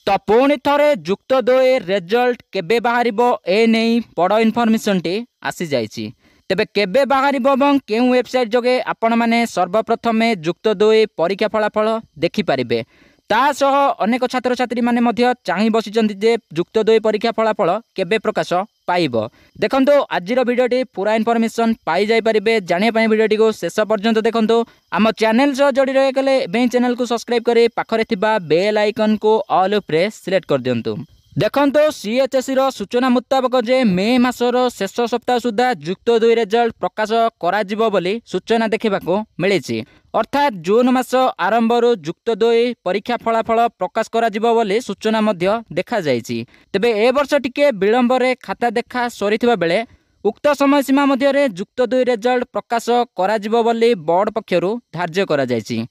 तो पुणी थरे जुक्त 2 रेजल्ट केबे बाहरिबो ए नहीं बड़ इनफॉरमेशन टी आसी जाइछि। तेबे केबे बाहरिबो एवं केउ वेबसाइट जोगे आपण माने सर्वप्रथमे जुक्त 2 परीक्षा फलाफल देखि पारिबे। ता सह अनेक छात्र छात्री माने मध्य चाहि बसिचंती जे जुक्त 2 परीक्षा फलाफल केबे प्रकाश पाइब। देखंतु आजिर भिडियोटी पूरा इनफॉरमेशन पाई जाई परिबे। जानिया पई भिडियोटी को शेष पर्यंत देखंतु। आम चैनल सह जोड़ी रहे गले एबे चैनल को सब्सक्राइब करी पाखरे थिबा बेल आइकन को ऑल उपरे सिलेक्ट कर दियंतु। देखंतु सीएचएससी रो सूचना मुताबक जे मे मासर शेष सप्ताह सुधा जुक्त 2 रिजल्ट प्रकाश करा जिवो बोली सूचना देखिबाको मिलिछि। अर्थात जून मास आरंभरू जुक्त 2 परीक्षा फलाफल प्रकाश करा जिवो बोली सूचना मध्य देखा जाइछि। तेबे ए वर्ष टिके विलंब रे खाता देखा सरीथिबा बेले उक्त समय सीमा मध्य रे जुक्त 2 रिजल्ट प्रकाश करा जिवो बोली बोर्ड पक्षरु धार्य करा जाइछि।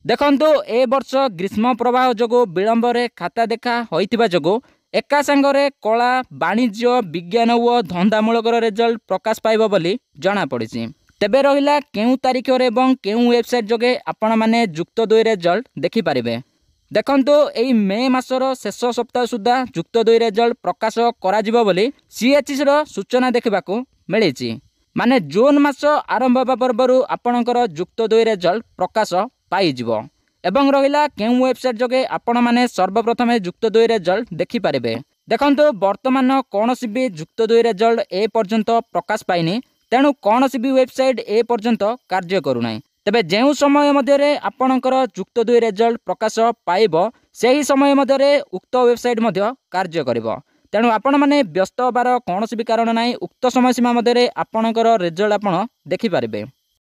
देखंतु ए वर्ष ग्रीष्म प्रवाह जोगो विलंब रे खाता देखा होइतिबा जोगो एका संगरे कला वाणिज्य विज्ञान और धंदामूलक रिजल्ट प्रकाश पाइब बोली जना पड़िछि। तेबे रहिला केउ तारीख रे एवं केउ वेबसाइट जोगे आपण माने जुक्त 2 रिजल्ट देखि पारिबे। देखंतु एई मे मासर शेष सप्ताह सुधा जुक्त 2 रिजल्ट प्रकाश करा जिवो बोली सीएचएससी रो सूचना देखिबाको मिलिछि। माने जून मास आरंभ होबा पूର୍ବरु आपणकर जुक्त 2 रिजल्ट प्रकाश पाई जिवो। एवं रहिला केउ वेबसाइट जोगे आपण माने सर्वप्रथमे जुक्त 2 रिजल्ट देखि पारिबे। देखंतु वर्तमान कोनोसी भी जुक्त 2 रिजल्ट ए पर्यंत प्रकाश पाइनी, तेणु कोनोसी भी वेबसाइट ए पर्यंत कार्य करूनाई। तेबे जेउ समय मध्यरे आपणकर जुक्त 2 रिजल्ट प्रकाश पाइबो सेही समय मध्यरे उक्त वेबसाइट मध्य कार्य करिवो। तेणु आपण माने व्यस्त होबार कोनोसी भी कारण नाही, उक्त समय सीमा मध्यरे आपणकर रिजल्ट आपण देखि पारिबे।